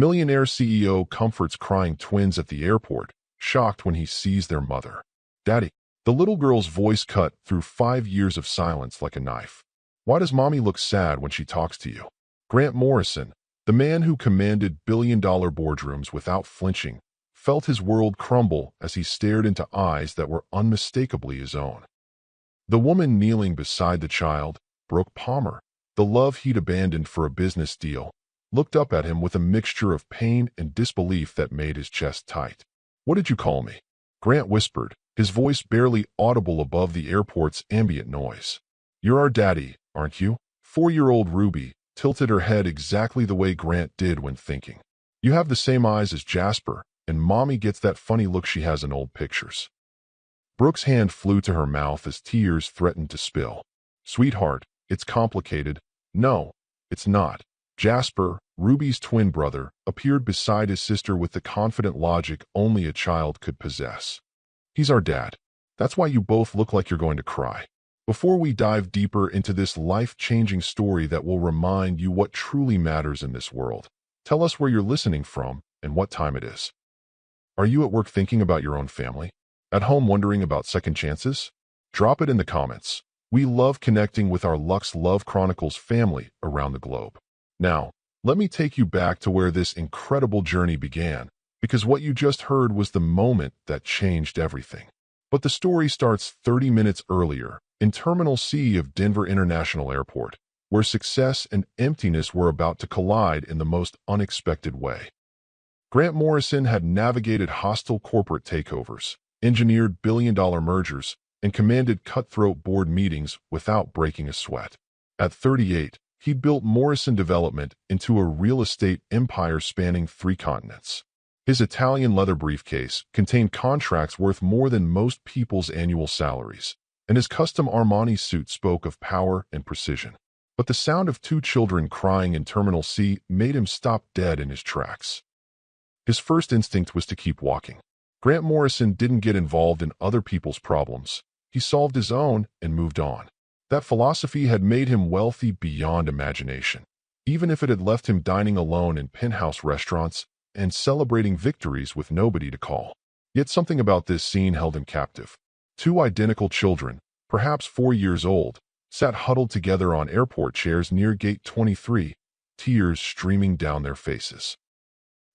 Millionaire CEO comforts crying twins at the airport, shocked when he sees their mother. Daddy. The little girl's voice cut through 5 years of silence like a knife. Why does mommy look sad when she talks to you? Grant Morrison, the man who commanded billion-dollar boardrooms without flinching, felt his world crumble as he stared into eyes that were unmistakably his own. The woman kneeling beside the child, Brooke Palmer, the love he'd abandoned for a business deal, looked up at him with a mixture of pain and disbelief that made his chest tight. What did you call me? Grant whispered, his voice barely audible above the airport's ambient noise. You're our daddy, aren't you? 4-year-old Ruby tilted her head exactly the way Grant did when thinking. You have the same eyes as Jasper, and mommy gets that funny look she has in old pictures. Brooke's hand flew to her mouth as tears threatened to spill. Sweetheart, it's complicated. No, it's not. Jasper, Ruby's twin brother, appeared beside his sister with the confident logic only a child could possess. He's our dad. That's why you both look like you're going to cry. Before we dive deeper into this life-changing story that will remind you what truly matters in this world, tell us where you're listening from and what time it is. Are you at work thinking about your own family? At home wondering about second chances? Drop it in the comments. We love connecting with our Lux Love Chronicles family around the globe. Now, let me take you back to where this incredible journey began, because what you just heard was the moment that changed everything. But the story starts 30 minutes earlier, in Terminal C of Denver International Airport, where success and emptiness were about to collide in the most unexpected way. Grant Morrison had navigated hostile corporate takeovers, engineered billion-dollar mergers, and commanded cutthroat board meetings without breaking a sweat. At 38, he built Morrison Development into a real estate empire spanning 3 continents. His Italian leather briefcase contained contracts worth more than most people's annual salaries, and his custom Armani suit spoke of power and precision. But the sound of 2 children crying in Terminal C made him stop dead in his tracks. His first instinct was to keep walking. Grant Morrison didn't get involved in other people's problems. He solved his own and moved on. That philosophy had made him wealthy beyond imagination, even if it had left him dining alone in penthouse restaurants and celebrating victories with nobody to call. Yet something about this scene held him captive. 2 identical children, perhaps 4 years old, sat huddled together on airport chairs near Gate 23, tears streaming down their faces.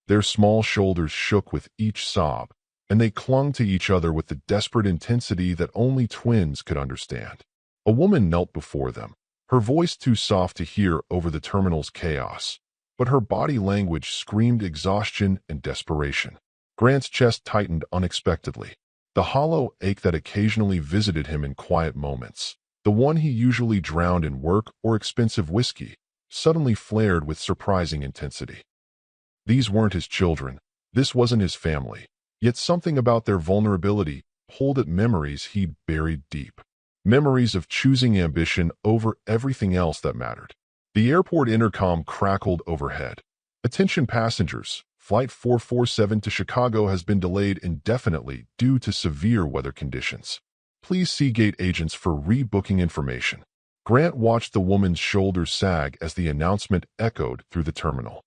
Their small shoulders shook with each sob, and they clung to each other with the desperate intensity that only twins could understand. A woman knelt before them, her voice too soft to hear over the terminal's chaos, but her body language screamed exhaustion and desperation. Grant's chest tightened unexpectedly. The hollow ache that occasionally visited him in quiet moments, the one he usually drowned in work or expensive whiskey, suddenly flared with surprising intensity. These weren't his children. This wasn't his family. Yet something about their vulnerability pulled at memories he'd buried deep. Memories of choosing ambition over everything else that mattered. The airport intercom crackled overhead. Attention passengers, Flight 447 to Chicago has been delayed indefinitely due to severe weather conditions. Please see gate agents for rebooking information. Grant watched the woman's shoulders sag as the announcement echoed through the terminal.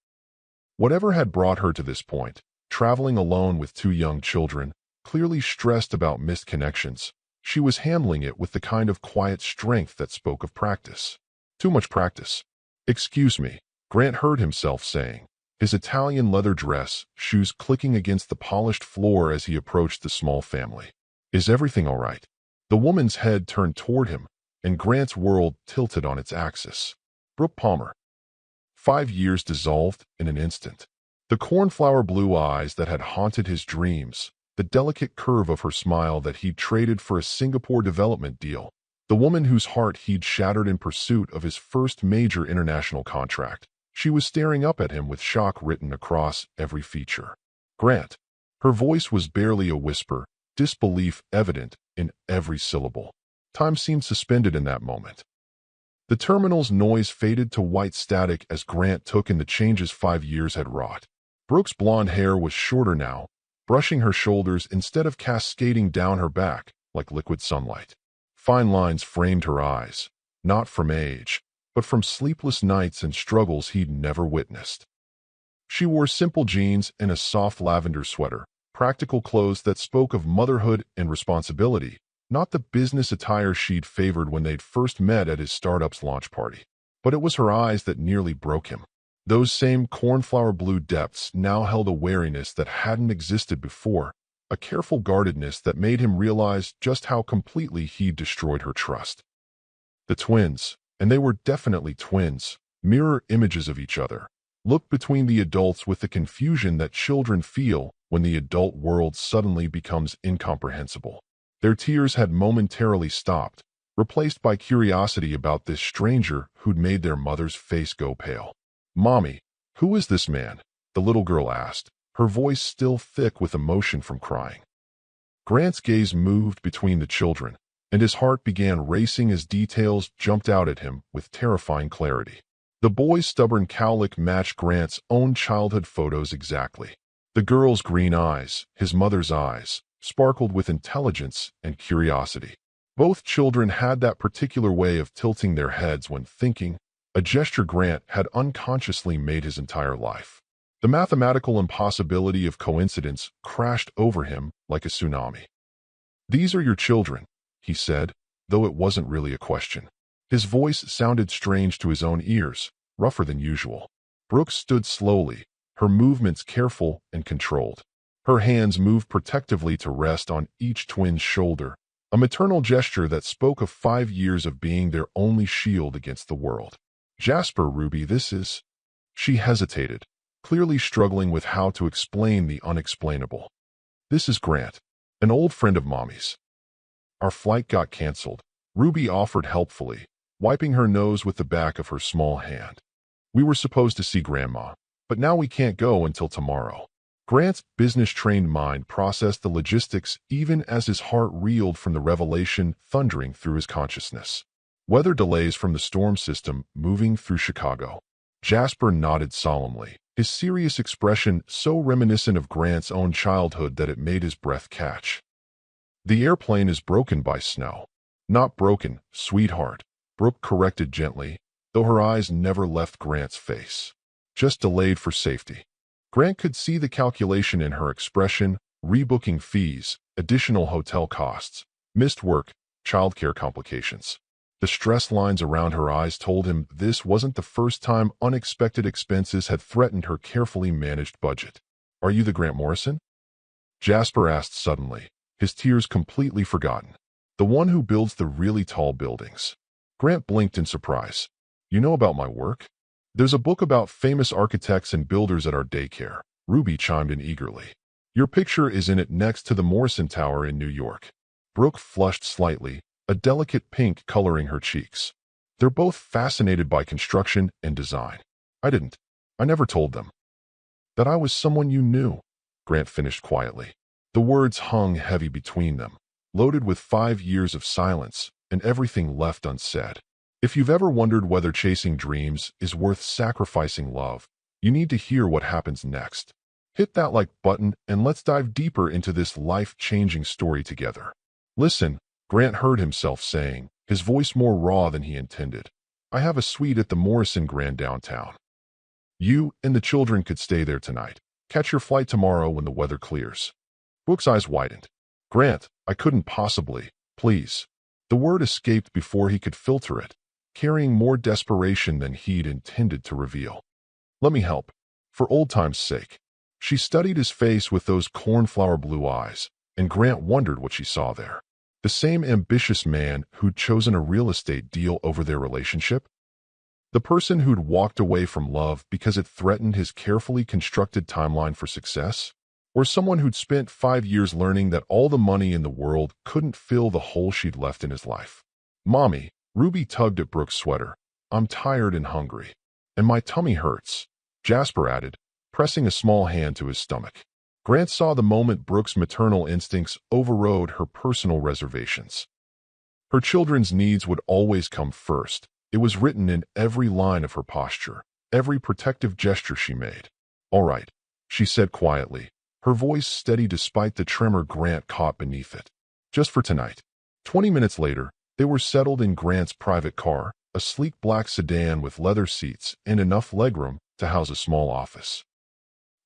Whatever had brought her to this point, traveling alone with 2 young children, clearly stressed about missed connections, she was handling it with the kind of quiet strength that spoke of practice. Too much practice. Excuse me, Grant heard himself saying, his Italian leather dress, shoes clicking against the polished floor as he approached the small family. Is everything all right? The woman's head turned toward him, and Grant's world tilted on its axis. Brooke Palmer. 5 years dissolved in an instant. The cornflower blue eyes that had haunted his dreams, the delicate curve of her smile that he'd traded for a Singapore development deal, the woman whose heart he'd shattered in pursuit of his first major international contract. She was staring up at him with shock written across every feature. Grant. Her voice was barely a whisper, disbelief evident in every syllable. Time seemed suspended in that moment. The terminal's noise faded to white static as Grant took in the changes 5 years had wrought. Brooke's blonde hair was shorter now, brushing her shoulders instead of cascading down her back like liquid sunlight. Fine lines framed her eyes, not from age, but from sleepless nights and struggles he'd never witnessed. She wore simple jeans and a soft lavender sweater, practical clothes that spoke of motherhood and responsibility, not the business attire she'd favored when they'd first met at his startup's launch party. But it was her eyes that nearly broke him. Those same cornflower blue depths now held a wariness that hadn't existed before, a careful guardedness that made him realize just how completely he'd destroyed her trust. The twins, and they were definitely twins, mirror images of each other, looked between the adults with the confusion that children feel when the adult world suddenly becomes incomprehensible. Their tears had momentarily stopped, replaced by curiosity about this stranger who'd made their mother's face go pale. "Mommy, who is this man?" the little girl asked, her voice still thick with emotion from crying. Grant's gaze moved between the children, and his heart began racing as details jumped out at him with terrifying clarity. The boy's stubborn cowlick matched Grant's own childhood photos exactly. The girl's green eyes, his mother's eyes, sparkled with intelligence and curiosity. Both children had that particular way of tilting their heads when thinking, a gesture Grant had unconsciously made his entire life. The mathematical impossibility of coincidence crashed over him like a tsunami. "These are your children," he said, though it wasn't really a question. His voice sounded strange to his own ears, rougher than usual. Brooke stood slowly, her movements careful and controlled. Her hands moved protectively to rest on each twin's shoulder, a maternal gesture that spoke of 5 years of being their only shield against the world. "Jasper, Ruby, this is—" She hesitated, clearly struggling with how to explain the unexplainable. "This is Grant, an old friend of Mommy's. Our flight got canceled," Ruby offered helpfully, wiping her nose with the back of her small hand. "We were supposed to see Grandma, but now we can't go until tomorrow." Grant's business-trained mind processed the logistics even as his heart reeled from the revelation thundering through his consciousness. Weather delays from the storm system moving through Chicago. Jasper nodded solemnly, his serious expression so reminiscent of Grant's own childhood that it made his breath catch. "The airplane is broken by snow." "Not broken, sweetheart," Brooke corrected gently, though her eyes never left Grant's face. "Just delayed for safety." Grant could see the calculation in her expression: rebooking fees, additional hotel costs, missed work, childcare complications. The stress lines around her eyes told him this wasn't the first time unexpected expenses had threatened her carefully managed budget. "Are you the Grant Morrison?" Jasper asked suddenly, his tears completely forgotten. "The one who builds the really tall buildings." Grant blinked in surprise. "You know about my work?" "There's a book about famous architects and builders at our daycare," Ruby chimed in eagerly. "Your picture is in it next to the Morrison Tower in New York." Brooke flushed slightly, a delicate pink coloring her cheeks. "They're both fascinated by construction and design." I never told them." "That I was someone you knew," Grant finished quietly. The words hung heavy between them, loaded with 5 years of silence and everything left unsaid. If you've ever wondered whether chasing dreams is worth sacrificing love, you need to hear what happens next. Hit that like button and let's dive deeper into this life-changing story together. "Listen," Grant heard himself saying, his voice more raw than he intended. "I have a suite at the Morrison Grand downtown. You and the children could stay there tonight. Catch your flight tomorrow when the weather clears." Brooke's eyes widened. "Grant, I couldn't possibly, please." The word escaped before he could filter it, carrying more desperation than he'd intended to reveal. "Let me help. For old time's sake." She studied his face with those cornflower blue eyes, and Grant wondered what she saw there. The same ambitious man who'd chosen a real estate deal over their relationship? The person who'd walked away from love because it threatened his carefully constructed timeline for success? Or someone who'd spent 5 years learning that all the money in the world couldn't fill the hole she'd left in his life? "Mommy," Ruby tugged at Brooke's sweater. "I'm tired and hungry. And my tummy hurts," Jasper added, pressing a small hand to his stomach. Grant saw the moment Brooke's maternal instincts overrode her personal reservations. Her children's needs would always come first. It was written in every line of her posture, every protective gesture she made. "All right," she said quietly, her voice steady despite the tremor Grant caught beneath it. "Just for tonight." 20 minutes later, they were settled in Grant's private car, a sleek black sedan with leather seats and enough legroom to house a small office.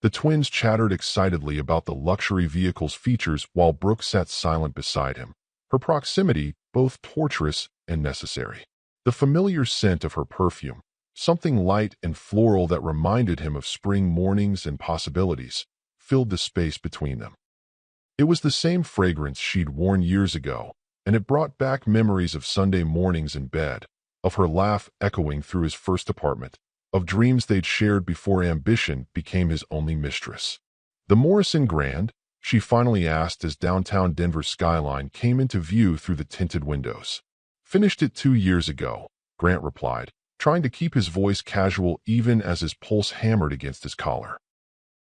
The twins chattered excitedly about the luxury vehicle's features while Brooke sat silent beside him, her proximity both torturous and necessary. The familiar scent of her perfume, something light and floral that reminded him of spring mornings and possibilities, filled the space between them. It was the same fragrance she'd worn years ago, and it brought back memories of Sunday mornings in bed, of her laugh echoing through his first apartment, of dreams they'd shared before ambition became his only mistress. "The Morrison Grand?" she finally asked as downtown Denver's skyline came into view through the tinted windows. "Finished it 2 years ago," Grant replied, trying to keep his voice casual even as his pulse hammered against his collar.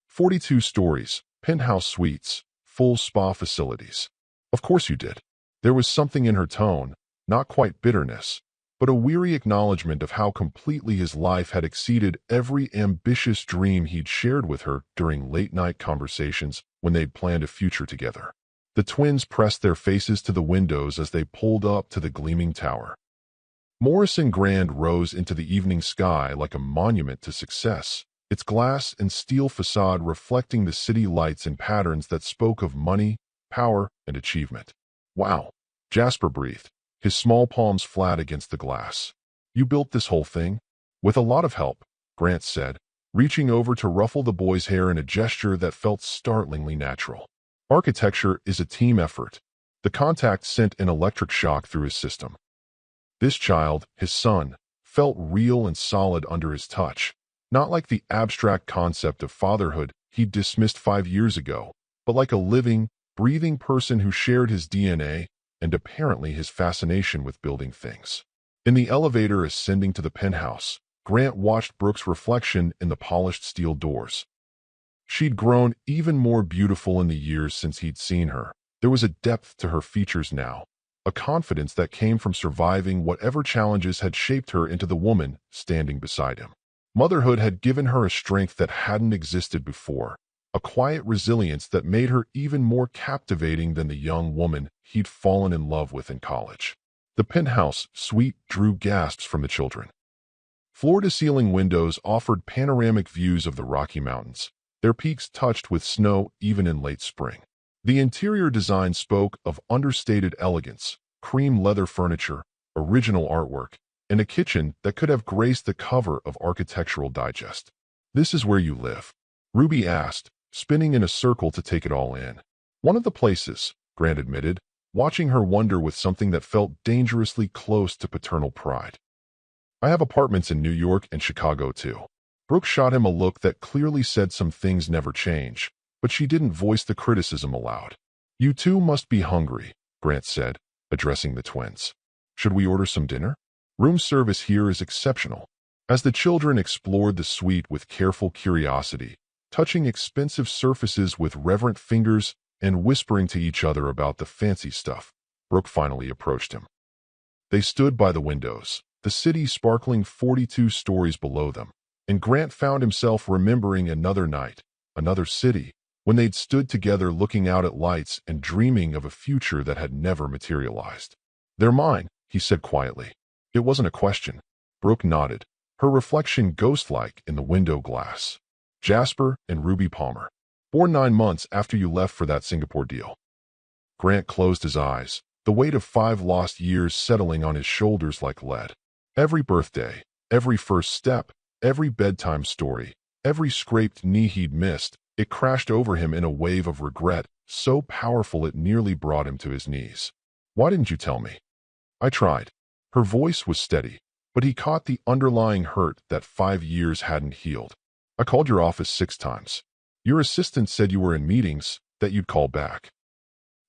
42 stories, penthouse suites, full spa facilities. "Of course you did." There was something in her tone, not quite bitterness, but a weary acknowledgement of how completely his life had exceeded every ambitious dream he'd shared with her during late-night conversations when they'd planned a future together. The twins pressed their faces to the windows as they pulled up to the gleaming tower. Morrison Grand rose into the evening sky like a monument to success, its glass and steel facade reflecting the city lights in patterns that spoke of money, power, and achievement. "Wow," Jasper breathed, his small palms flat against the glass. "You built this whole thing?" "With a lot of help," Grant said, reaching over to ruffle the boy's hair in a gesture that felt startlingly natural. "Architecture is a team effort." The contact sent an electric shock through his system. This child, his son, felt real and solid under his touch, not like the abstract concept of fatherhood he'd dismissed 5 years ago, but like a living, breathing person who shared his DNA and apparently his fascination with building things. In the elevator ascending to the penthouse, Grant watched Brooke's reflection in the polished steel doors. She'd grown even more beautiful in the years since he'd seen her. There was a depth to her features now, a confidence that came from surviving whatever challenges had shaped her into the woman standing beside him. Motherhood had given her a strength that hadn't existed before, a quiet resilience that made her even more captivating than the young woman he'd fallen in love with in college. The penthouse suite drew gasps from the children. Floor-to-ceiling windows offered panoramic views of the Rocky Mountains, their peaks touched with snow even in late spring. The interior design spoke of understated elegance, cream leather furniture, original artwork, and a kitchen that could have graced the cover of Architectural Digest. "This is where you live?" Ruby asked, spinning in a circle to take it all in. "One of the places," Grant admitted, watching her wonder with something that felt dangerously close to paternal pride. "I have apartments in New York and Chicago too." Brooke shot him a look that clearly said some things never change, but she didn't voice the criticism aloud. "You two must be hungry," Grant said, addressing the twins. "Should we order some dinner? Room service here is exceptional." As the children explored the suite with careful curiosity, touching expensive surfaces with reverent fingers and whispering to each other about the fancy stuff, Brooke finally approached him. They stood by the windows, the city sparkling 42 stories below them, and Grant found himself remembering another night, another city, when they'd stood together looking out at lights and dreaming of a future that had never materialized. "They're mine," he said quietly. It wasn't a question. Brooke nodded, her reflection ghost-like in the window glass. "Jasper and Ruby Palmer. Born 9 months after you left for that Singapore deal." Grant closed his eyes, the weight of 5 lost years settling on his shoulders like lead. Every birthday, every first step, every bedtime story, every scraped knee he'd missed, it crashed over him in a wave of regret, so powerful it nearly brought him to his knees. "Why didn't you tell me?" "I tried." Her voice was steady, but he caught the underlying hurt that 5 years hadn't healed. "I called your office 6 times. Your assistant said you were in meetings, that you'd call back.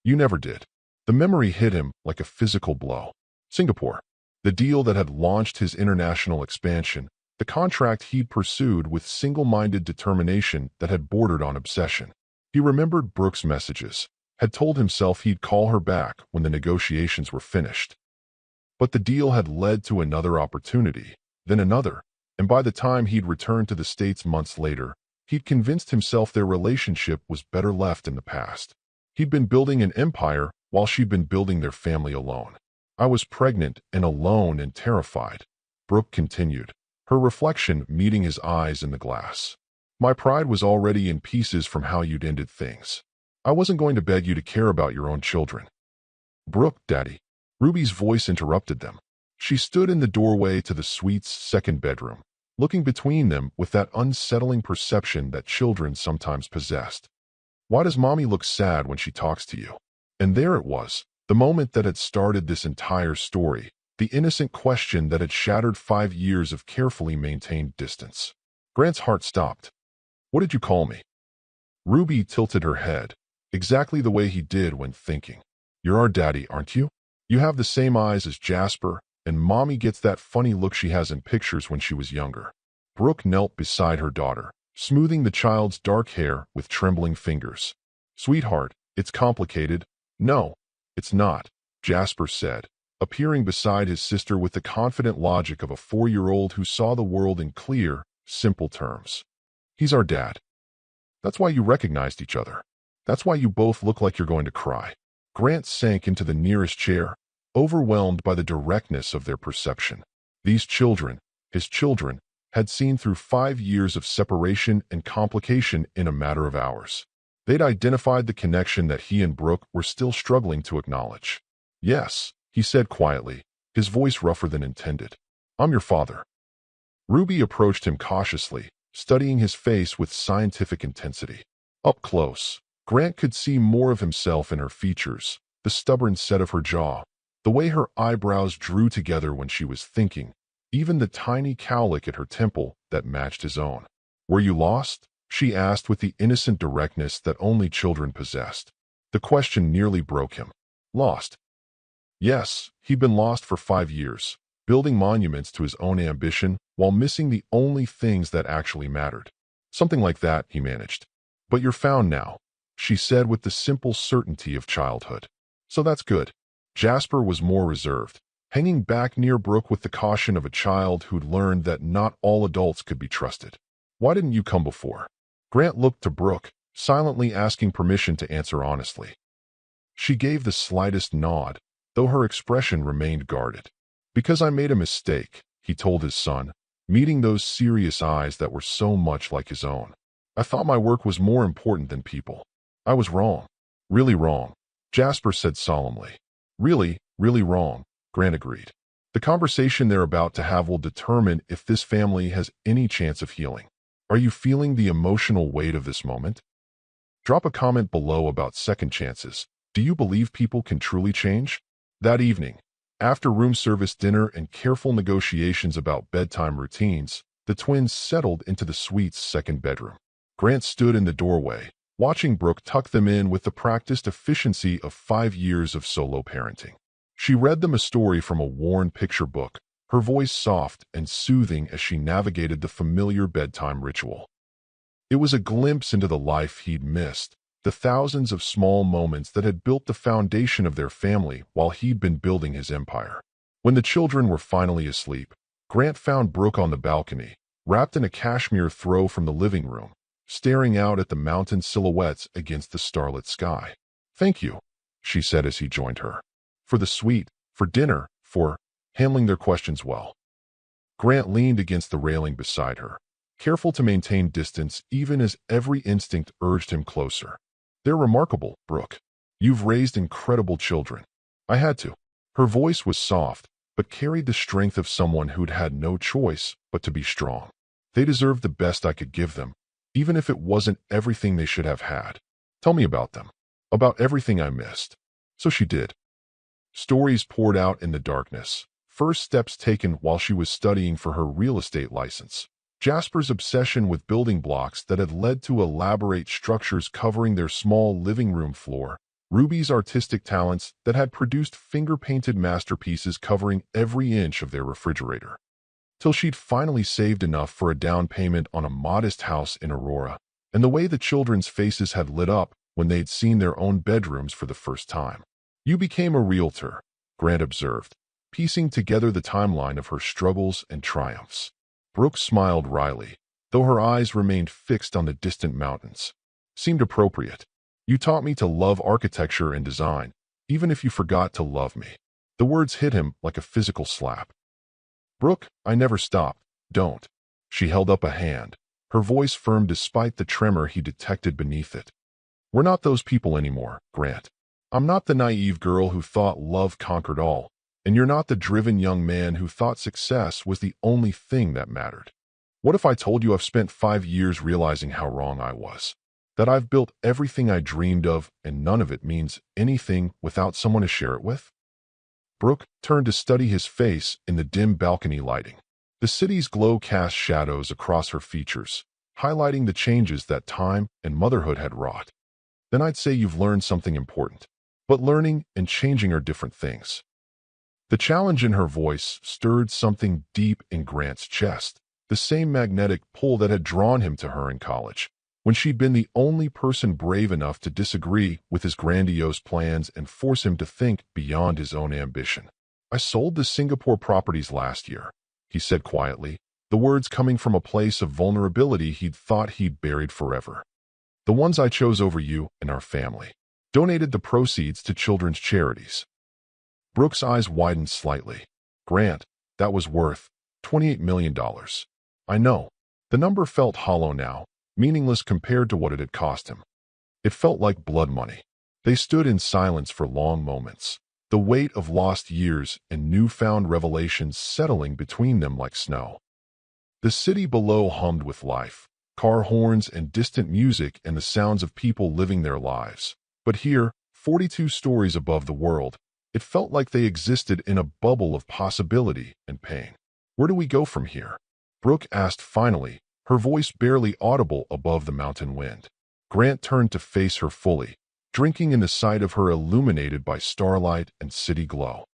You never did." The memory hit him like a physical blow. Singapore. The deal that had launched his international expansion, the contract he'd pursued with single-minded determination that had bordered on obsession. He remembered Brooke's messages, had told himself he'd call her back when the negotiations were finished. But the deal had led to another opportunity, then another, and by the time he'd returned to the States months later, he'd convinced himself their relationship was better left in the past. He'd been building an empire while she'd been building their family alone. "I was pregnant and alone and terrified," Brooke continued, her reflection meeting his eyes in the glass. My pride was already in pieces from how you'd ended things. I wasn't going to beg you to care about your own children. Brooke, Daddy. Ruby's voice interrupted them. She stood in the doorway to the suite's second bedroom, looking between them with that unsettling perception that children sometimes possessed. Why does Mommy look sad when she talks to you? And there it was, the moment that had started this entire story, the innocent question that had shattered 5 years of carefully maintained distance. Grant's heart stopped. What did you call me? Ruby tilted her head, exactly the way he did when thinking. You're our daddy, aren't you? You have the same eyes as Jasper, and Mommy gets that funny look she has in pictures when she was younger. Brooke knelt beside her daughter, smoothing the child's dark hair with trembling fingers. Sweetheart, it's complicated. No, it's not, Jasper said, appearing beside his sister with the confident logic of a 4-year-old who saw the world in clear, simple terms. He's our dad. That's why you recognized each other. That's why you both look like you're going to cry. Grant sank into the nearest chair, overwhelmed by the directness of their perception. These children, his children, had seen through 5 years of separation and complication in a matter of hours. They'd identified the connection that he and Brooke were still struggling to acknowledge. Yes, he said quietly, his voice rougher than intended. I'm your father. Ruby approached him cautiously, studying his face with scientific intensity. Up close, Grant could see more of himself in her features, the stubborn set of her jaw, the way her eyebrows drew together when she was thinking, even the tiny cowlick at her temple that matched his own. Were you lost? She asked with the innocent directness that only children possessed. The question nearly broke him. Lost? Yes, he'd been lost for 5 years, building monuments to his own ambition while missing the only things that actually mattered. Something like that, he managed. But you're found now, she said with the simple certainty of childhood. So that's good. Jasper was more reserved, hanging back near Brooke with the caution of a child who'd learned that not all adults could be trusted. Why didn't you come before? Grant looked to Brooke, silently asking permission to answer honestly. She gave the slightest nod, though her expression remained guarded. Because I made a mistake, he told his son, meeting those serious eyes that were so much like his own. I thought my work was more important than people. I was wrong. Really wrong, Jasper said solemnly. Really, really wrong, Grant agreed. The conversation they're about to have will determine if this family has any chance of healing. Are you feeling the emotional weight of this moment? Drop a comment below about second chances. Do you believe people can truly change? That evening, after room service dinner and careful negotiations about bedtime routines, the twins settled into the suite's second bedroom. Grant stood in the doorway, watching Brooke tuck them in with the practiced efficiency of 5 years of solo parenting. She read them a story from a worn picture book, her voice soft and soothing as she navigated the familiar bedtime ritual. It was a glimpse into the life he'd missed, the thousands of small moments that had built the foundation of their family while he'd been building his empire. When the children were finally asleep, Grant found Brooke on the balcony, wrapped in a cashmere throw from the living room, staring out at the mountain silhouettes against the starlit sky. Thank you, she said as he joined her. For the suite, for dinner, for handling their questions well. Grant leaned against the railing beside her, careful to maintain distance even as every instinct urged him closer. They're remarkable, Brooke. You've raised incredible children. I had to. Her voice was soft, but carried the strength of someone who'd had no choice but to be strong. They deserved the best I could give them, even if it wasn't everything they should have had. Tell me about them. About everything I missed. So she did. Stories poured out in the darkness. First steps taken while she was studying for her real estate license. Jasper's obsession with building blocks that had led to elaborate structures covering their small living room floor. Ruby's artistic talents that had produced finger-painted masterpieces covering every inch of their refrigerator. Till she'd finally saved enough for a down payment on a modest house in Aurora, and the way the children's faces had lit up when they'd seen their own bedrooms for the first time. You became a realtor, Grant observed, piecing together the timeline of her struggles and triumphs. Brooke smiled wryly, though her eyes remained fixed on the distant mountains. Seemed appropriate. You taught me to love architecture and design, even if you forgot to love me. The words hit him like a physical slap. Brooke, I never stopped. Don't. She held up a hand, her voice firm despite the tremor he detected beneath it. "We're not those people anymore, Grant. I'm not the naive girl who thought love conquered all, and you're not the driven young man who thought success was the only thing that mattered. What if I told you I've spent 5 years realizing how wrong I was? That I've built everything I dreamed of, and none of it means anything without someone to share it with?" Brooke turned to study his face in the dim balcony lighting. The city's glow cast shadows across her features, highlighting the changes that time and motherhood had wrought. "Then I'd say you've learned something important. But learning and changing are different things." The challenge in her voice stirred something deep in Grant's chest, the same magnetic pull that had drawn him to her in college, when she'd been the only person brave enough to disagree with his grandiose plans and force him to think beyond his own ambition. "I sold the Singapore properties last year," he said quietly, the words coming from a place of vulnerability he'd thought he'd buried forever. "The ones I chose over you and our family. Donated the proceeds to children's charities." Brooke's eyes widened slightly. "Grant, that was worth $28 million. I know." The number felt hollow now, meaningless compared to what it had cost him. It felt like blood money. They stood in silence for long moments, the weight of lost years and newfound revelations settling between them like snow. The city below hummed with life, car horns and distant music and the sounds of people living their lives. But here, 42 stories above the world, it felt like they existed in a bubble of possibility and pain. "Where do we go from here?" Brooke asked finally, her voice barely audible above the mountain wind. Grant turned to face her fully, drinking in the sight of her illuminated by starlight and city glow.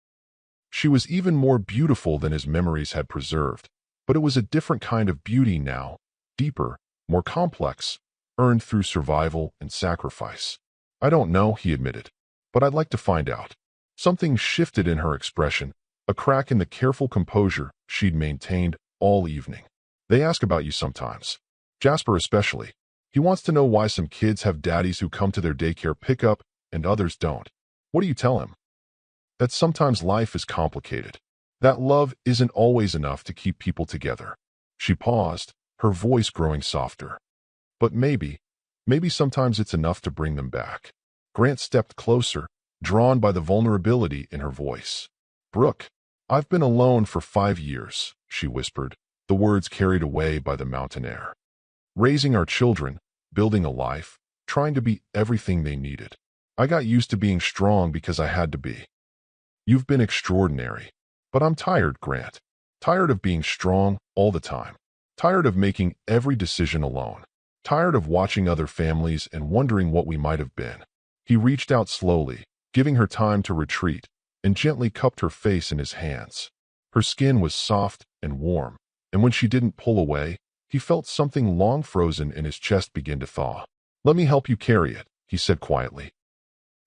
She was even more beautiful than his memories had preserved, but it was a different kind of beauty now, deeper, more complex, earned through survival and sacrifice. "I don't know," he admitted, "but I'd like to find out." Something shifted in her expression, a crack in the careful composure she'd maintained all evening. "They ask about you sometimes. Jasper especially. He wants to know why some kids have daddies who come to their daycare pickup and others don't. What do you tell him?" "That sometimes life is complicated. That love isn't always enough to keep people together." She paused, her voice growing softer. "But maybe sometimes it's enough to bring them back." Grant stepped closer, drawn by the vulnerability in her voice. "Brooke, I've been alone for 5 years," she whispered, the words carried away by the mountain air. "Raising our children, building a life, trying to be everything they needed. I got used to being strong because I had to be. You've been extraordinary. But I'm tired, Grant. Tired of being strong all the time. Tired of making every decision alone. Tired of watching other families and wondering what we might have been." He reached out slowly, giving her time to retreat, and gently cupped her face in his hands. Her skin was soft and warm, and when she didn't pull away, he felt something long frozen in his chest begin to thaw. "Let me help you carry it," he said quietly.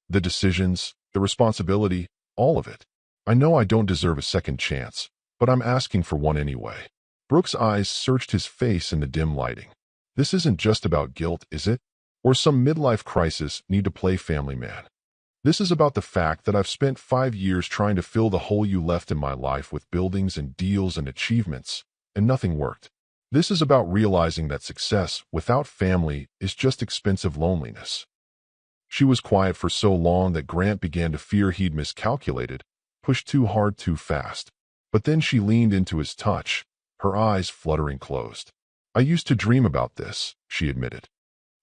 "The decisions, the responsibility, all of it. I know I don't deserve a second chance, but I'm asking for one anyway." Brooke's eyes searched his face in the dim lighting. "This isn't just about guilt, is it? Or some midlife crisis need to play family man. This is about the fact that I've spent 5 years trying to fill the hole you left in my life with buildings and deals and achievements, and nothing worked. This is about realizing that success without family is just expensive loneliness." She was quiet for so long that Grant began to fear he'd miscalculated, pushed too hard too fast. But then she leaned into his touch, her eyes fluttering closed. "I used to dream about this," she admitted.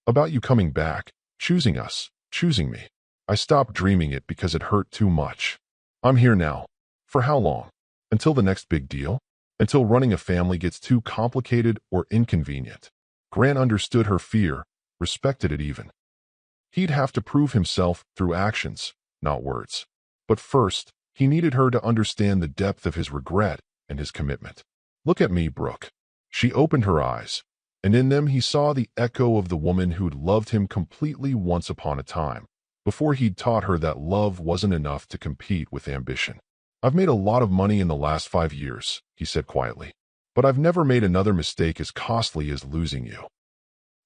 "About you coming back, choosing us, choosing me. I stopped dreaming it because it hurt too much. I'm here now. For how long? Until the next big deal? Until running a family gets too complicated or inconvenient." Grant understood her fear, respected it even. He'd have to prove himself through actions, not words. But first, he needed her to understand the depth of his regret and his commitment. "Look at me, Brooke." She opened her eyes, and in them he saw the echo of the woman who'd loved him completely once upon a time, before he'd taught her that love wasn't enough to compete with ambition. "I've made a lot of money in the last 5 years," he said quietly, "but I've never made another mistake as costly as losing you.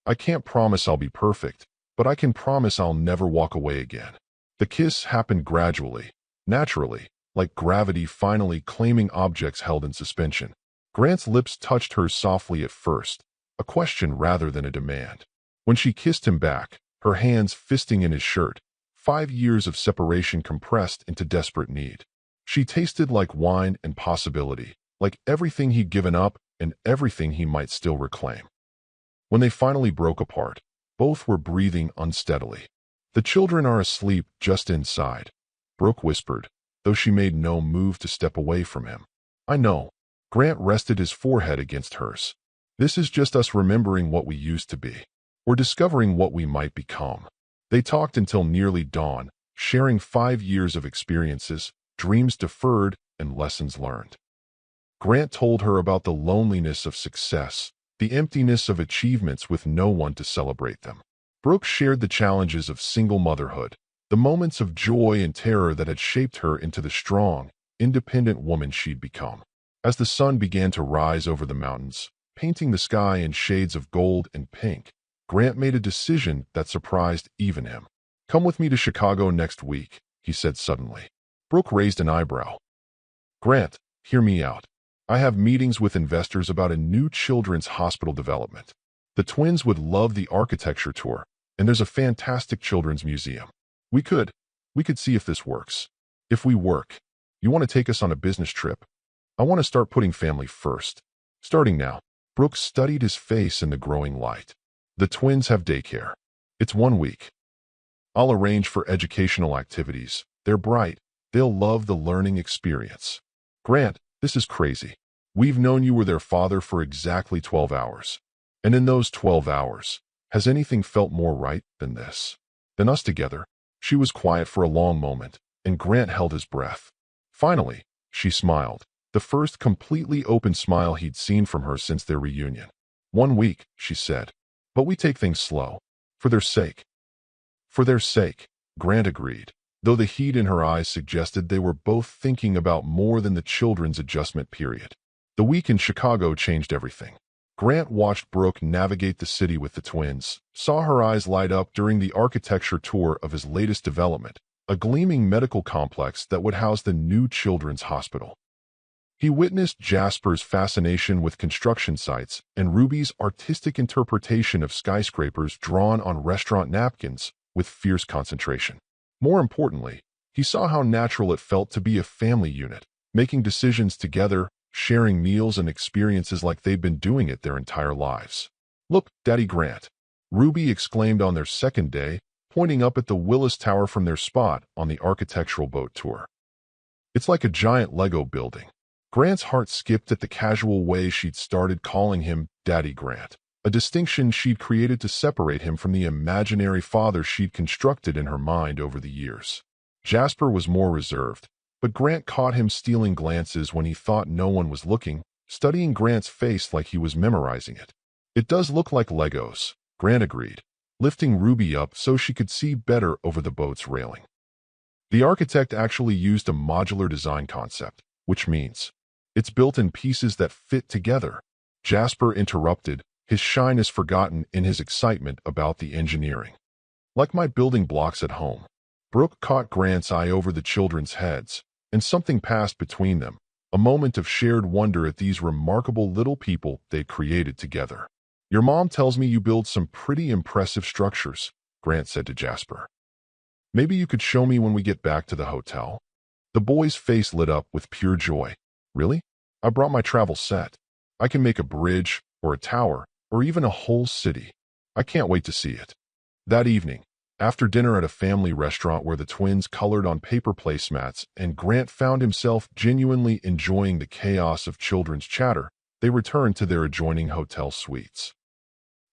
I can't promise I'll be perfect, but I can promise I'll never walk away again." The kiss happened gradually, naturally, like gravity finally claiming objects held in suspension. Grant's lips touched hers softly at first, a question rather than a demand. When she kissed him back, her hands fisting in his shirt, 5 years of separation compressed into desperate need. She tasted like wine and possibility, like everything he'd given up and everything he might still reclaim. When they finally broke apart, both were breathing unsteadily. "The children are asleep just inside," Brooke whispered, though she made no move to step away from him. "I know." Grant rested his forehead against hers. "This is just us remembering what we used to be. We're discovering what we might become." They talked until nearly dawn, sharing 5 years of experiences, dreams deferred, and lessons learned. Grant told her about the loneliness of success, the emptiness of achievements with no one to celebrate them. Brooke shared the challenges of single motherhood, the moments of joy and terror that had shaped her into the strong, independent woman she'd become. As the sun began to rise over the mountains, painting the sky in shades of gold and pink, Grant made a decision that surprised even him. "Come with me to Chicago next week," he said suddenly. Brooke raised an eyebrow. "Grant, hear me out. I have meetings with investors about a new children's hospital development. The twins would love the architecture tour, and there's a fantastic children's museum. We could see if this works. If we work, you want to take us on a business trip? I want to start putting family first. Starting now." Brooke studied his face in the growing light. "The twins have daycare. It's 1 week. I'll arrange for educational activities. They're bright. They'll love the learning experience." "Grant, this is crazy. We've known you were their father for exactly 12 hours. And in those 12 hours, has anything felt more right than this? Than us together?" She was quiet for a long moment, and Grant held his breath. Finally, she smiled, the first completely open smile he'd seen from her since their reunion. "1 week," she said. "But we take things slow. For their sake." "For their sake," Grant agreed, though the heat in her eyes suggested they were both thinking about more than the children's adjustment period. The week in Chicago changed everything. Grant watched Brooke navigate the city with the twins, saw her eyes light up during the architecture tour of his latest development, a gleaming medical complex that would house the new children's hospital. He witnessed Jasper's fascination with construction sites and Ruby's artistic interpretation of skyscrapers drawn on restaurant napkins with fierce concentration. More importantly, he saw how natural it felt to be a family unit, making decisions together, sharing meals and experiences like they'd been doing it their entire lives. "Look, Daddy Grant," Ruby exclaimed on their second day, pointing up at the Willis Tower from their spot on the architectural boat tour. "It's like a giant Lego building." Grant's heart skipped at the casual way she'd started calling him Daddy Grant, a distinction she'd created to separate him from the imaginary father she'd constructed in her mind over the years. Jasper was more reserved, but Grant caught him stealing glances when he thought no one was looking, studying Grant's face like he was memorizing it. "It does look like Legos," Grant agreed, lifting Ruby up so she could see better over the boat's railing. "The architect actually used a modular design concept, which means it's built in pieces that fit together." Jasper interrupted, his shyness forgotten in his excitement about the engineering. "Like my building blocks at home." Brooke caught Grant's eye over the children's heads, and something passed between them, a moment of shared wonder at these remarkable little people they'd created together. "Your mom tells me you build some pretty impressive structures," Grant said to Jasper. "Maybe you could show me when we get back to the hotel?" The boy's face lit up with pure joy. "Really? I brought my travel set. I can make a bridge, or a tower, or even a whole city. I can't wait to see it." That evening, after dinner at a family restaurant where the twins colored on paper placemats and Grant found himself genuinely enjoying the chaos of children's chatter, they returned to their adjoining hotel suites.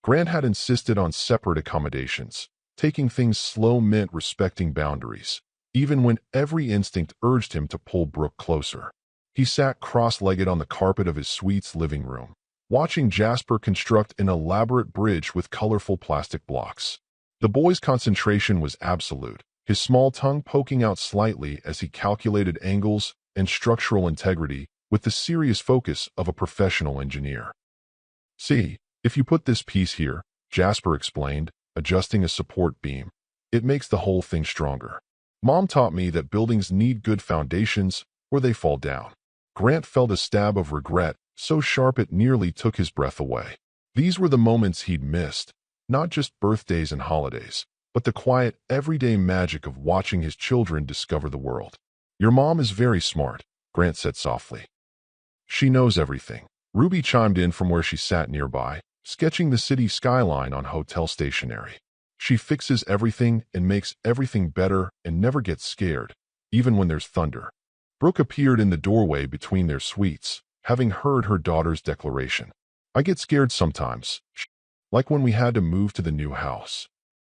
Grant had insisted on separate accommodations, taking things slow meant respecting boundaries, even when every instinct urged him to pull Brooke closer. He sat cross-legged on the carpet of his suite's living room, watching Jasper construct an elaborate bridge with colorful plastic blocks. The boy's concentration was absolute, his small tongue poking out slightly as he calculated angles and structural integrity with the serious focus of a professional engineer. "See, if you put this piece here," Jasper explained, adjusting a support beam, "it makes the whole thing stronger. Mom taught me that buildings need good foundations or they fall down." Grant felt a stab of regret, so sharp it nearly took his breath away. These were the moments he'd missed, not just birthdays and holidays, but the quiet, everyday magic of watching his children discover the world. "Your mom is very smart," Grant said softly. "She knows everything." Ruby chimed in from where she sat nearby, sketching the city skyline on hotel stationery. "She fixes everything and makes everything better and never gets scared, even when there's thunder." Brooke appeared in the doorway between their suites, having heard her daughter's declaration. "I get scared sometimes, like when we had to move to the new house,"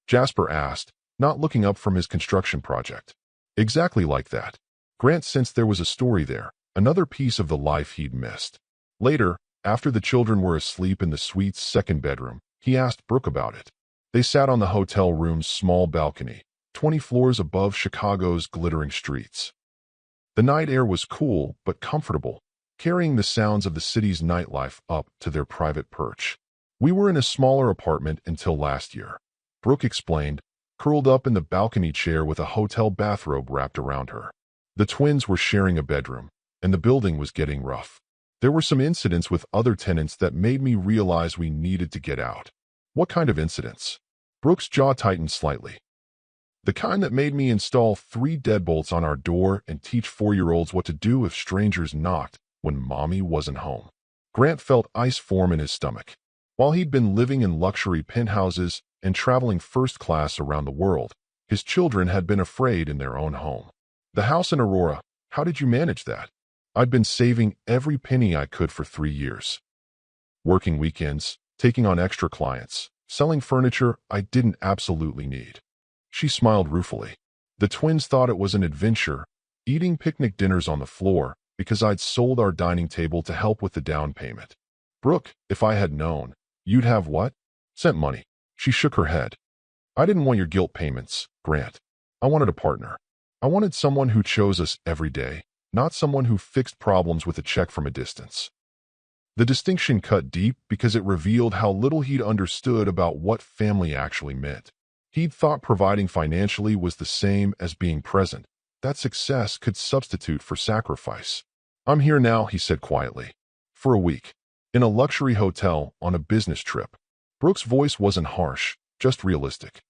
Jasper asked, not looking up from his construction project. "Exactly like that." Grant sensed there was a story there, another piece of the life he'd missed. Later, after the children were asleep in the suite's second bedroom, he asked Brooke about it. They sat on the hotel room's small balcony, 20 floors above Chicago's glittering streets. The night air was cool but comfortable, carrying the sounds of the city's nightlife up to their private perch. "We were in a smaller apartment until last year," Brooke explained, curled up in the balcony chair with a hotel bathrobe wrapped around her. "The twins were sharing a bedroom, and the building was getting rough. There were some incidents with other tenants that made me realize we needed to get out." "What kind of incidents?" Brooke's jaw tightened slightly. "The kind that made me install 3 deadbolts on our door and teach 4-year-olds what to do if strangers knocked when Mommy wasn't home." Grant felt ice form in his stomach. While he'd been living in luxury penthouses and traveling first class around the world, his children had been afraid in their own home. "The house in Aurora, how did you manage that?" "I'd been saving every penny I could for 3 years. Working weekends, taking on extra clients, selling furniture I didn't absolutely need." She smiled ruefully. "The twins thought it was an adventure, eating picnic dinners on the floor, because I'd sold our dining table to help with the down payment." "Brooke, if I had known." "You'd have what?" "Sent money." She shook her head. "I didn't want your guilt payments, Grant. I wanted a partner. I wanted someone who chose us every day, not someone who fixed problems with a check from a distance." The distinction cut deep because it revealed how little he'd understood about what family actually meant. He'd thought providing financially was the same as being present, that success could substitute for sacrifice. "I'm here now," he said quietly. "For a week. In a luxury hotel on a business trip." Brooke's voice wasn't harsh, just realistic.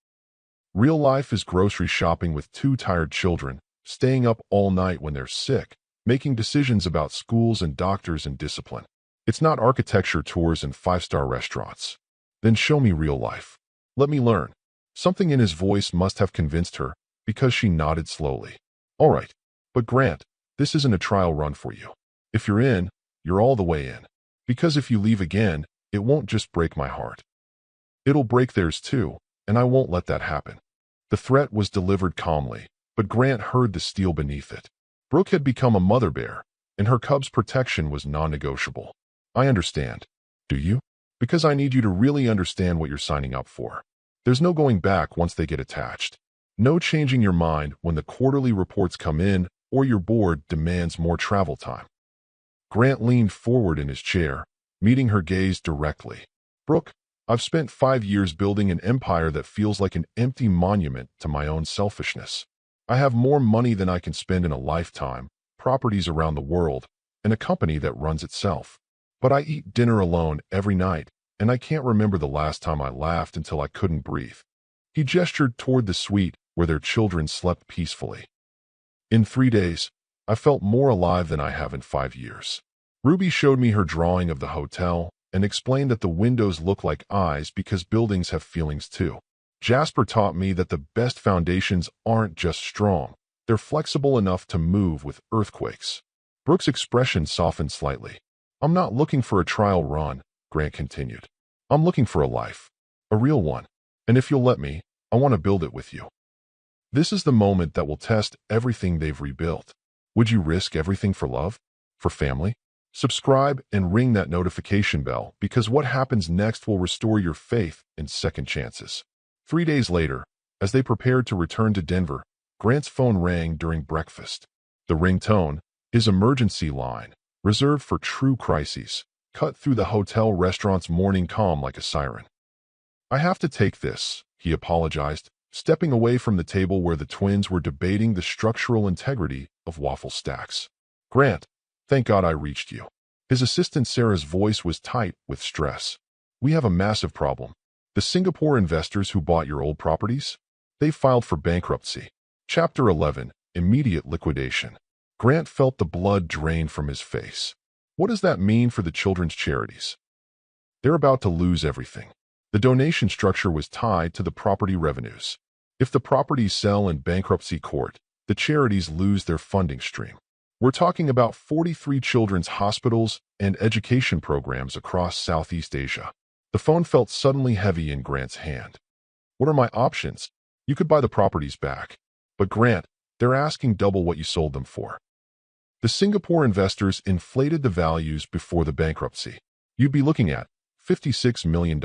Real life is grocery shopping with 2 tired children, staying up all night when they're sick, making decisions about schools and doctors and discipline. It's not architecture tours and 5-star restaurants. "Then show me real life. Let me learn." Something in his voice must have convinced her, because she nodded slowly. "All right. But Grant, this isn't a trial run for you. If you're in, you're all the way in. Because if you leave again, it won't just break my heart. It'll break theirs too, and I won't let that happen." The threat was delivered calmly, but Grant heard the steel beneath it. Brooke had become a mother bear, and her cub's protection was non-negotiable. "I understand." "Do you?" "Because I need you to really understand what you're signing up for. There's no going back once they get attached. No changing your mind when the quarterly reports come in or your board demands more travel time." Grant leaned forward in his chair, meeting her gaze directly. "Brooke, I've spent 5 years building an empire that feels like an empty monument to my own selfishness. I have more money than I can spend in a lifetime, properties around the world, and a company that runs itself. But I eat dinner alone every night, and I can't remember the last time I laughed until I couldn't breathe." He gestured toward the suite where their children slept peacefully. "In 3 days, I felt more alive than I have in 5 years." Ruby showed me her drawing of the hotel and explained that the windows look like eyes because buildings have feelings too. Jasper taught me that the best foundations aren't just strong, they're flexible enough to move with earthquakes. Brooke's expression softened slightly. "I'm not looking for a trial run," Grant continued. "I'm looking for a life, a real one. And if you'll let me, I want to build it with you. This is the moment that will test everything they've rebuilt. Would you risk everything for love? For family? Subscribe and ring that notification bell because what happens next will restore your faith in second chances." 3 days later, as they prepared to return to Denver, Grant's phone rang during breakfast. The ringtone, his emergency line, reserved for true crises, cut through the hotel restaurant's morning calm like a siren. "I have to take this," he apologized, stepping away from the table where the twins were debating the structural integrity of waffle stacks. "Grant, thank God I reached you." His assistant Sarah's voice was tight with stress. we have a massive problem. The Singapore investors who bought your old properties? They filed for bankruptcy. Chapter 11. Immediate liquidation. Grant felt the blood drain from his face. What does that mean for the children's charities? They're about to lose everything. The donation structure was tied to the property revenues. If the properties sell in bankruptcy court, the charities lose their funding stream. We're talking about 43 children's hospitals and education programs across Southeast Asia. The phone felt suddenly heavy in Grant's hand. What are my options? You could buy the properties back. But Grant, they're asking double what you sold them for. The Singapore investors inflated the values before the bankruptcy. You'd be looking at $56 million.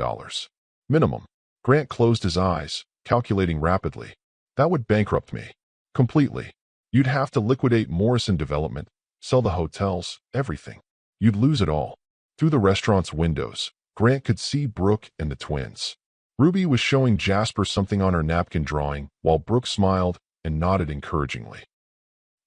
Minimum. Grant closed his eyes, calculating rapidly. That would bankrupt me. Completely. You'd have to liquidate Morrison Development, sell the hotels, everything. You'd lose it all. Through the restaurant's windows, Grant could see Brooke and the twins. Ruby was showing Jasper something on her napkin drawing, while Brooke smiled and nodded encouragingly.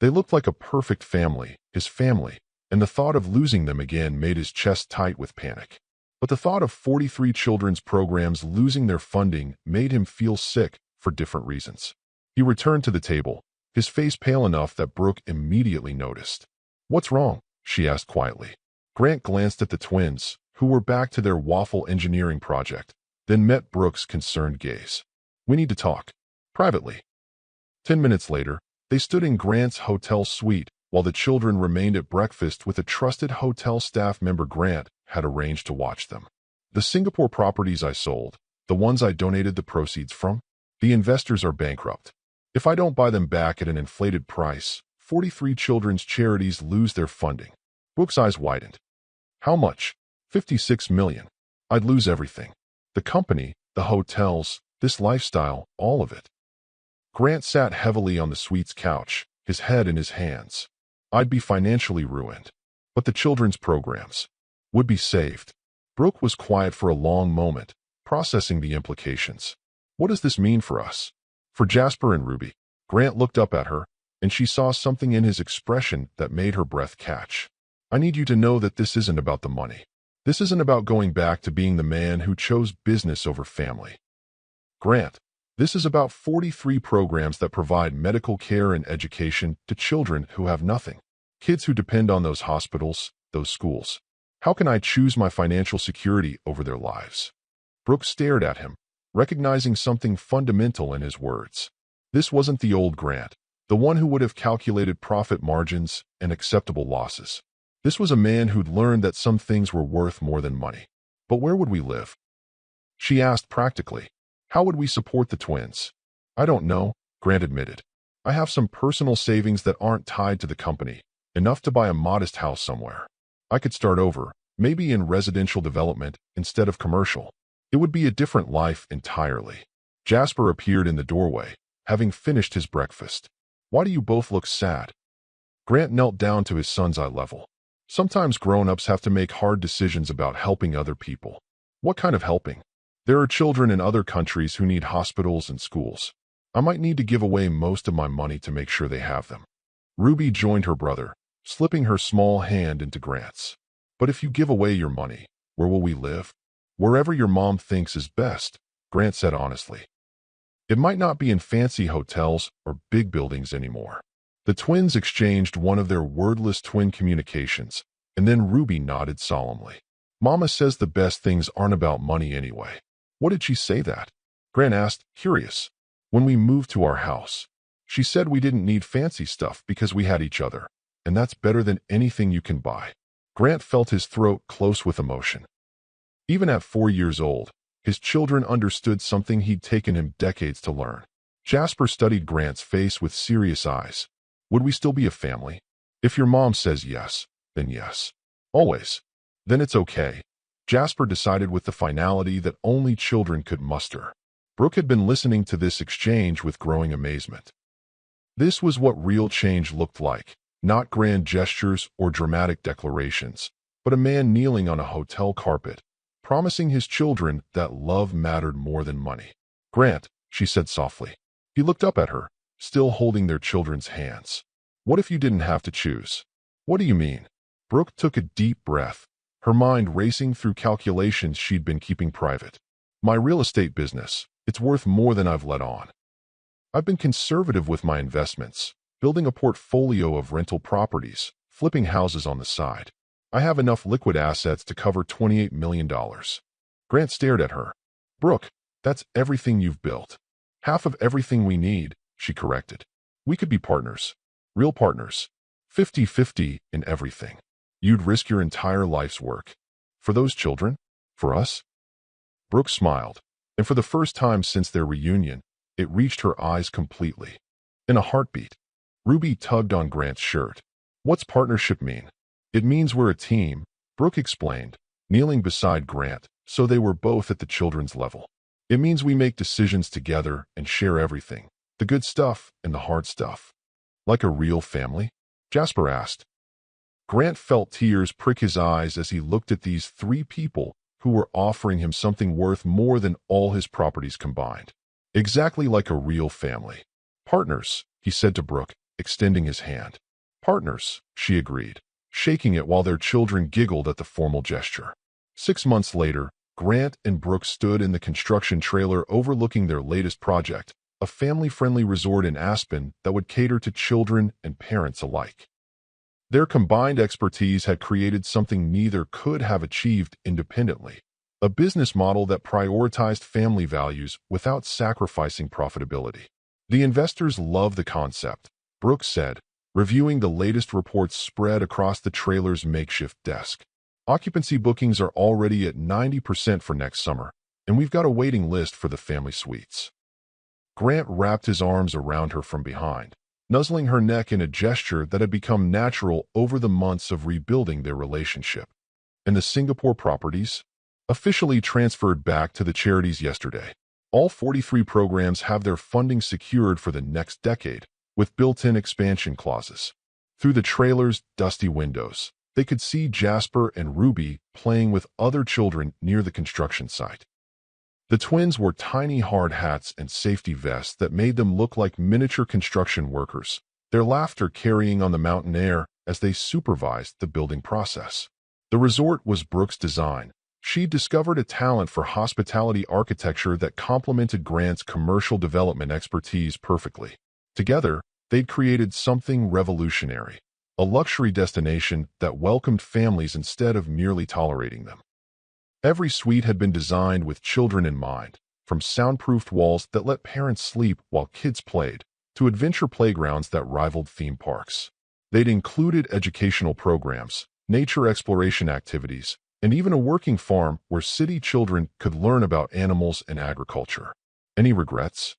They looked like a perfect family, his family, and the thought of losing them again made his chest tight with panic. But the thought of 43 children's programs losing their funding made him feel sick for different reasons. He returned to the table, his face pale enough that Brooke immediately noticed. "What's wrong?" she asked quietly. Grant glanced at the twins, who were back to their waffle engineering project, then met Brooke's concerned gaze. "We need to talk. Privately." 10 minutes later, they stood in Grant's hotel suite while the children remained at breakfast with a trusted hotel staff member Grant had arranged to watch them. "The Singapore properties I sold, the ones I donated the proceeds from, the investors are bankrupt. If I don't buy them back at an inflated price, 43 children's charities lose their funding." Brooke's eyes widened. "How much?" $56 million. I'd lose everything. The company, the hotels, this lifestyle, all of it. Grant sat heavily on the suite's couch, his head in his hands. "I'd be financially ruined. But the children's programs would be saved." Brooke was quiet for a long moment, processing the implications. "What does this mean for us?" "For Jasper and Ruby." Grant looked up at her, and she saw something in his expression that made her breath catch. "I need you to know that this isn't about the money. This isn't about going back to being the man who chose business over family. Grant, this is about 43 programs that provide medical care and education to children who have nothing. Kids who depend on those hospitals, those schools. How can I choose my financial security over their lives?" Brooke stared at him, recognizing something fundamental in his words. This wasn't the old Grant, the one who would have calculated profit margins and acceptable losses. This was a man who'd learned that some things were worth more than money. "But where would we live?" she asked practically. "How would we support the twins?" "I don't know," Grant admitted. "I have some personal savings that aren't tied to the company, enough to buy a modest house somewhere. I could start over, maybe in residential development instead of commercial. It would be a different life entirely." Jasper appeared in the doorway, having finished his breakfast. "Why do you both look sad?" Grant knelt down to his son's eye level. "Sometimes grown-ups have to make hard decisions about helping other people." "What kind of helping?" "There are children in other countries who need hospitals and schools. I might need to give away most of my money to make sure they have them." Ruby joined her brother, slipping her small hand into Grant's. "But if you give away your money, where will we live?" "Wherever your mom thinks is best," Grant said honestly. "It might not be in fancy hotels or big buildings anymore." The twins exchanged one of their wordless twin communications, and then Ruby nodded solemnly. "Mama says the best things aren't about money anyway." "What did she say that?" Grant asked, curious. "When we moved to our house. She said we didn't need fancy stuff because we had each other, and that's better than anything you can buy." Grant felt his throat close with emotion. Even at 4 years old, his children understood something he'd taken him decades to learn. Jasper studied Grant's face with serious eyes. "Would we still be a family?" "If your mom says yes, then yes. Always. Then it's okay." Jasper decided with the finality that only children could muster. Brooke had been listening to this exchange with growing amazement. This was what real change looked like, not grand gestures or dramatic declarations, but a man kneeling on a hotel carpet, promising his children that love mattered more than money. "Grant," she said softly. He looked up at her, still holding their children's hands. "What if you didn't have to choose?" "What do you mean?" Brooke took a deep breath, her mind racing through calculations she'd been keeping private. My real estate business, it's worth more than I've let on. I've been conservative with my investments, building a portfolio of rental properties, flipping houses on the side. I have enough liquid assets to cover $28 million. Grant stared at her. Brooke, that's everything you've built. Half of everything we need, she corrected. We could be partners. Real partners. 50-50 in everything. You'd risk your entire life's work. For those children? For us? Brooke smiled, and for the first time since their reunion, it reached her eyes completely. In a heartbeat, Ruby tugged on Grant's shirt. What's partnership mean? It means we're a team, Brooke explained, kneeling beside Grant so they were both at the children's level. It means we make decisions together and share everything, the good stuff and the hard stuff. Like a real family? Jasper asked. Grant felt tears prick his eyes as he looked at these three people who were offering him something worth more than all his properties combined. Exactly like a real family. Partners, he said to Brooke, extending his hand. Partners, she agreed, shaking it while their children giggled at the formal gesture. 6 months later, Grant and Brooke stood in the construction trailer overlooking their latest project, a family-friendly resort in Aspen that would cater to children and parents alike. Their combined expertise had created something neither could have achieved independently, a business model that prioritized family values without sacrificing profitability. The investors love the concept, Brooke said, reviewing the latest reports spread across the trailer's makeshift desk. Occupancy bookings are already at 90% for next summer, and we've got a waiting list for the family suites. Grant wrapped his arms around her from behind, nuzzling her neck in a gesture that had become natural over the months of rebuilding their relationship. And the Singapore properties? Officially transferred back to the charities yesterday. All 43 programs have their funding secured for the next decade, with built-in expansion clauses. Through the trailer's dusty windows, they could see Jasper and Ruby playing with other children near the construction site. The twins wore tiny hard hats and safety vests that made them look like miniature construction workers, their laughter carrying on the mountain air as they supervised the building process. The resort was Brooke's design. She discovered a talent for hospitality architecture that complemented Grant's commercial development expertise perfectly. Together, they'd created something revolutionary, a luxury destination that welcomed families instead of merely tolerating them. Every suite had been designed with children in mind, from soundproofed walls that let parents sleep while kids played, to adventure playgrounds that rivaled theme parks. They'd included educational programs, nature exploration activities, and even a working farm where city children could learn about animals and agriculture. Any regrets?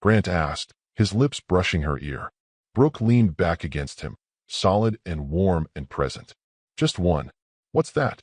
Grant asked, his lips brushing her ear. Brooke leaned back against him, solid and warm and present. Just one. What's that?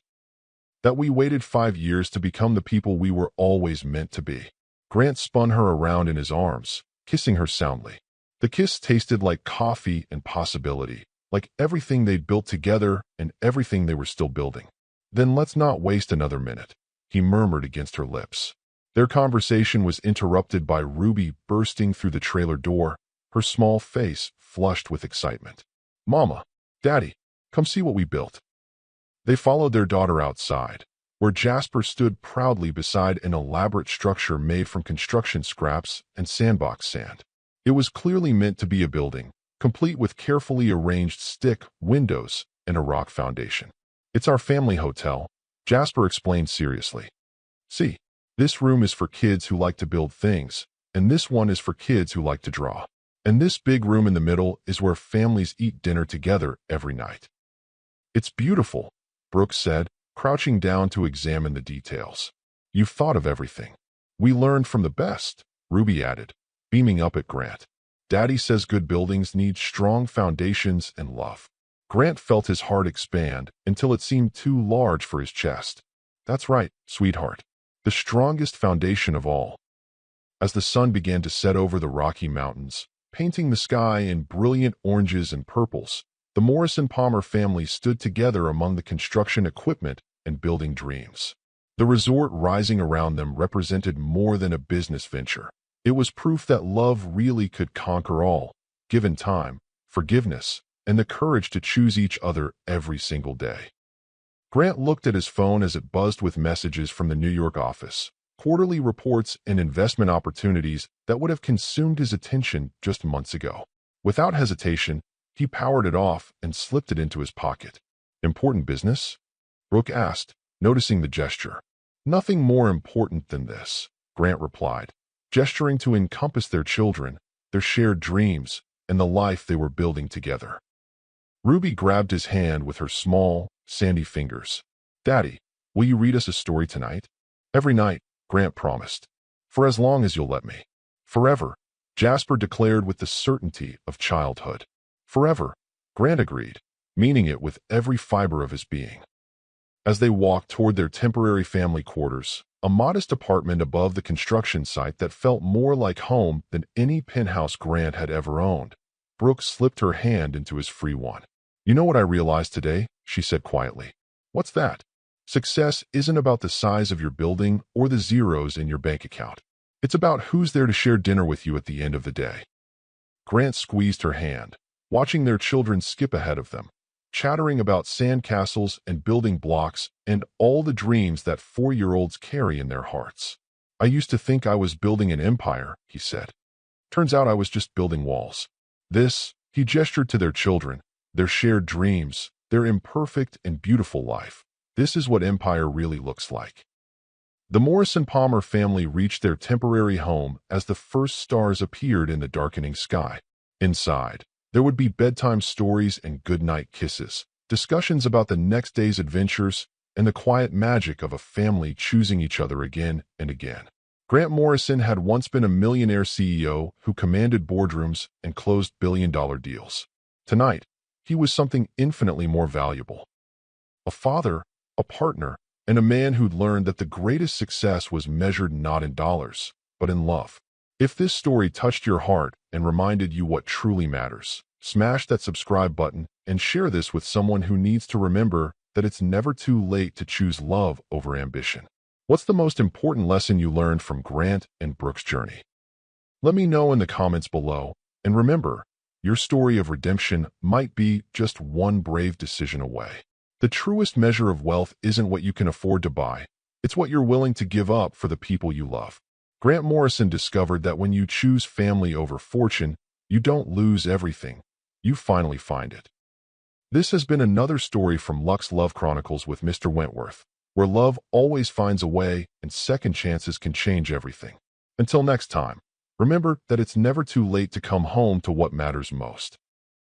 That we waited 5 years to become the people we were always meant to be. Grant spun her around in his arms, kissing her soundly. The kiss tasted like coffee and possibility, like everything they'd built together and everything they were still building. Then let's not waste another minute, he murmured against her lips. Their conversation was interrupted by Ruby bursting through the trailer door, her small face flushed with excitement. Mama, Daddy, come see what we built. They followed their daughter outside, where Jasper stood proudly beside an elaborate structure made from construction scraps and sandbox sand. It was clearly meant to be a building, complete with carefully arranged stick, windows, and a rock foundation. It's our family hotel, Jasper explained seriously. See, this room is for kids who like to build things, and this one is for kids who like to draw. And this big room in the middle is where families eat dinner together every night. It's beautiful, Brooke said, crouching down to examine the details. You've thought of everything. We learned from the best, Ruby added, beaming up at Grant. Daddy says good buildings need strong foundations and love. Grant felt his heart expand until it seemed too large for his chest. That's right, sweetheart. The strongest foundation of all. As the sun began to set over the Rocky Mountains, painting the sky in brilliant oranges and purples, the Morrison Palmer family stood together among the construction equipment and building dreams. The resort rising around them represented more than a business venture. It was proof that love really could conquer all, given time, forgiveness, and the courage to choose each other every single day. Grant looked at his phone as it buzzed with messages from the New York office, quarterly reports and investment opportunities that would have consumed his attention just months ago. Without hesitation, he powered it off and slipped it into his pocket. Important business? Brooke asked, noticing the gesture. Nothing more important than this, Grant replied, gesturing to encompass their children, their shared dreams, and the life they were building together. Ruby grabbed his hand with her small, sandy fingers. Daddy, will you read us a story tonight? Every night, Grant promised. For as long as you'll let me. Forever, Jasper declared with the certainty of childhood. Forever, Grant agreed, meaning it with every fiber of his being. As they walked toward their temporary family quarters, a modest apartment above the construction site that felt more like home than any penthouse Grant had ever owned, Brooke slipped her hand into his free one. You know what I realized today? She said quietly. What's that? Success isn't about the size of your building or the zeros in your bank account. It's about who's there to share dinner with you at the end of the day. Grant squeezed her hand, watching their children skip ahead of them, chattering about sandcastles and building blocks and all the dreams that 4-year-olds carry in their hearts. I used to think I was building an empire, he said. Turns out I was just building walls. This, he gestured to their children, their shared dreams, their imperfect and beautiful life. This is what empire really looks like. The Morrison-Palmer family reached their temporary home as the first stars appeared in the darkening sky. Inside, there would be bedtime stories and goodnight kisses, discussions about the next day's adventures, and the quiet magic of a family choosing each other again and again. Grant Morrison had once been a millionaire CEO who commanded boardrooms and closed billion-dollar deals. Tonight, he was something infinitely more valuable. A father, a partner, and a man who'd learned that the greatest success was measured not in dollars, but in love. If this story touched your heart and reminded you what truly matters, smash that subscribe button and share this with someone who needs to remember that it's never too late to choose love over ambition. What's the most important lesson you learned from Grant and Brooke's journey? Let me know in the comments below, and remember, your story of redemption might be just one brave decision away. The truest measure of wealth isn't what you can afford to buy, it's what you're willing to give up for the people you love. Grant Morrison discovered that when you choose family over fortune, you don't lose everything, you finally find it. This has been another story from Lux Love Chronicles with Mr. Wentworth, where love always finds a way and second chances can change everything. Until next time, remember that it's never too late to come home to what matters most.